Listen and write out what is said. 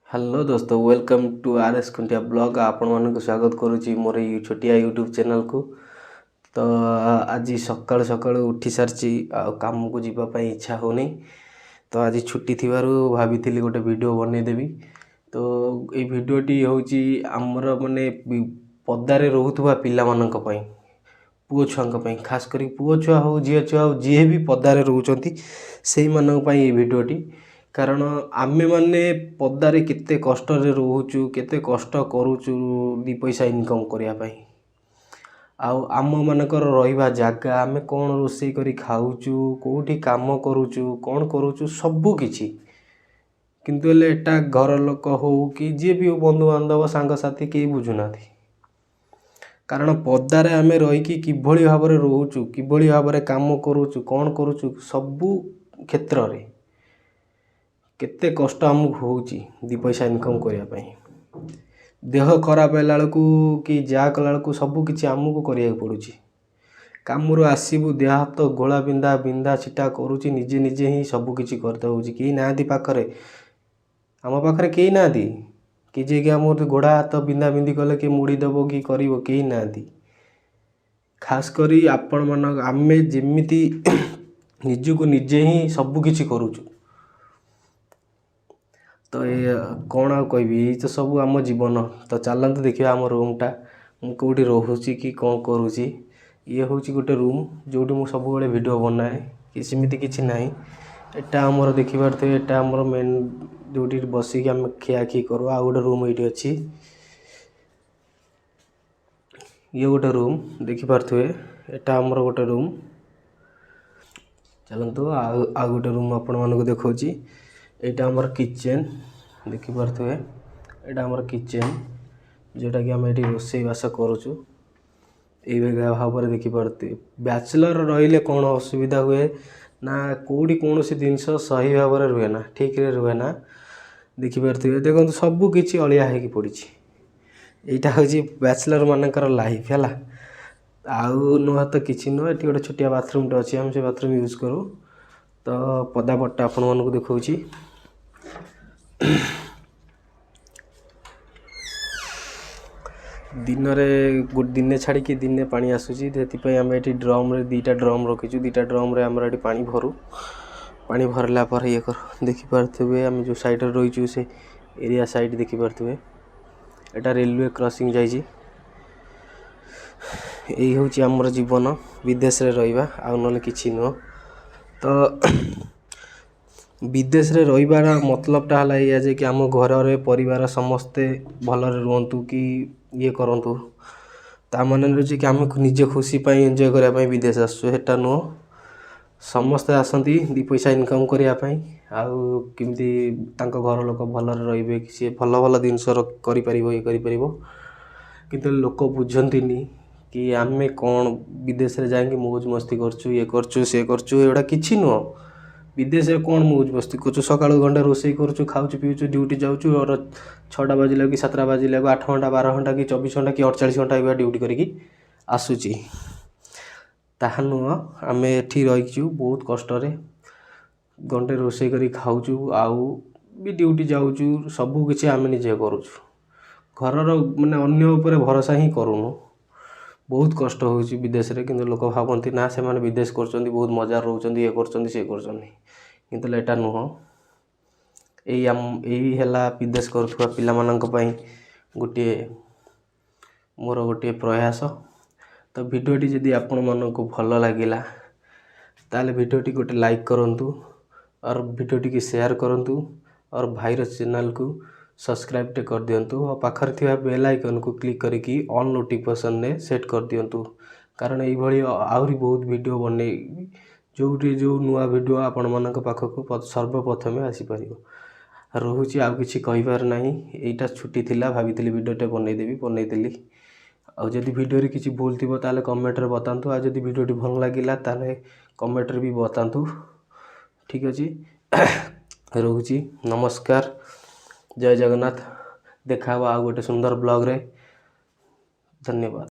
Hello दोस्तों, welcome to R S Khuntia blog. आपण मानक स्वागत करुच्ची मोर छोटिया यूट्यूब चैनल को। तो आज सकाल सकाल उठी सारी काम को जीवाई इच्छा होनी, तो आज छुट्टी थी भाई गोटे वीडियो बनईदेवी। तो ये वीडियोटी हूँ आमर माने पदारे रोथुवा पिला मानक पई, पुओ छुआ खास कर पुओ छुआ हो झी छुआ हो जी भी पदारे रोचंती से मानक पई ये वीडियोटी। कारण आमे माने पदारे केते कष्ट रे रोचु, केते कष्ट करूचु दी पैसा इनकम करिया पई। आउ आम मानकर रहिबा जागा, आमे कौन रोषेई करी खाऊचु, कोठी काम करूचु, कौन करूचु सबु किछि। किंतु एले एटा घर लोक हो कि जे भी हो, बंधु बांधव सांग साथी केही बुझुनाथि। कारण पदारे आमे रही कि किभଳି भाबरे रोचु, किभଳି भाबरे काम करूचु, कौन करूचु सबु क्षेत्र रे केते कष्ट आमको होउची दी पैसा इनकम करिया पई। देह खराब हैला बेलकु कि जा कला बेलकु सबु किछि आमको करिया पड़ुची। कामरु आसीबु देह हाथ गोला बिंदा बिंदा छिटा करूची, निजे निजे ही सबु किछि करते होउची। केही नादी पाखरे, आम पाखरे केही नादी कि जे कि आमर गोड़ा हाथ बिंदा बिंदी कले कि मुड़ी दबो कि करिवो, केही नादी। खास करी आपण मन आमे जेमिति निजु निजे ही सबु किछि करूचु। तो ये कौन आ कहबी, तो सब आम जीवन। तो चलते देखिए आम रूमटा कौटी रोची कि कौन करुँची। ये हूँ गोटे रूम जो मुझे सब वीडियो बनाए कि सेमती किसी ना। एटा आमर देखिपारे, एटा आमर मेन जो बसिक आम खियाखी करूँ। आ गोटे रूम ये अच्छी, ये गोटे रूम देखिपारे, एटा आमर गोटे रूम। चलतु आ गोटे रूम आपण मानक देखौची। एटा आमर किचेन देखिपारे, एटा आमर किचेन जोटा कि आम ये रोषे बास करुचु। ये भाव में देखिपारे बैचलर रहिले कौन असुविधा हुए ना, कौटी कौन सी जिनस सही भाव में रुहे ना, ठीक रे रुहे ना। देखिपारे देखो सबू किसी अलिया होगी पड़ी। यहाँ हूँ बैचलर मानकर लाइफ है। आउ नुह तो किसी नुह, ये गोटे छोटिया बाथरूम अच्छी, आम से बाथरूम यूज करूँ। तो पदापटा आपण मानक देखौची। दिन रे दिने छाड़ी कि दिने पानी आसूची, से आम ये ड्रम रे दीटा ड्रम रखीचु। दीटा ड्रम रे आमर ये पानी भरू। पानी भरला पर ये कर देखिपारे आम जो साइड रहीचु से एरिया साइड देखिपारे, एटा रेलवे क्रॉसिंग जाइए। यही हूँ आमर जीवन विदेश रे रहिबा, आउ नले किछि नुह। तो विदेश रे रहिबार मतलबटा है या जे कि आम घर रे परिवार समस्ते भलरे रुहंतु कि ये करंतु। ता माने रही कि आम निजे खुशी पाई एंजॉय करिया पाई विदेश आसु, हेटा नुह। समस्ते आसंती दी पैसा इनकम करिया पाई, आउ किमती तांको घर लोक भलरे रहिबे कि सी भल भल जिनस करि परिबो, ये करि परिबो। किंतु लोक बुझंतीनी कि आमे कौन विदेश रे जाएंगे मौज मस्ती करचु, ये करचु से करचु, एटा किछि नुह। विदेश में कौन मौज मस्ती कर, सका घंटा रोषे करुचु, खाऊचु पीऊचु, ड्यूटी जाऊचु और 6टा बाजिले कि 7टा बाजिले 8 घंटा 12 घंटा कि 24 घंटा कि 48 घंटा ये ड्यूटी करिकी आसुची। ताहा नुह, आम एठी रहीचु बहुत कष्ट रे घंटे रोषे करी खाऊचु, आउ भी ड्यूटी जाऊचु, सबू किछि आम निजे करुचु। घरर माने अन्य ऊपर भरोसा ही करूनु। बहुत कष्ट होउची विदेश रे। किंतु लोक भावंती ना से माने विदेश करचंदी बहुत मजा रहउचंदी, ये करचंदी से करचंदी। किंतु एटा नुह। यही है विदेश करुवा पिला मानक पई गोटे मोर गोटे प्रयास। तो वीडियोटी जदि आपण मानक भल लागिला ताले वीडियोटी गोटे लाइक करंतु और वीडियोटी की शेयर करंतु और भाईर चैनल को सब्सक्राइब टे कर दियंतु और पाखर थिबा बेल आइकन को क्लिक करके ऑल नोटिफिकेशन ने सेट कर दियंतु। कारण एई भली आहुरी बहुत वीडियो बने जो नुआ वीडियो आपण मानक पाखक सर्वप्रथमे आसी परिबो। रहुची आ किछि कहिबार नाही, एटा छुट्टी थिला भाबितली वीडियोटे बनईदेवी, बनईदेली। आ जदि वीडियो रे किछि भूल थिबो ताले कमेंट रे बतांतु। आ जदि वीडियोटी भल लागिला ताले कमेंट रे भी बतांतु। ठीक अछि। रहुची, नमस्कार, जय जगन्नाथ। देखा आ गोटे सुंदर ब्लॉग रे। धन्यवाद।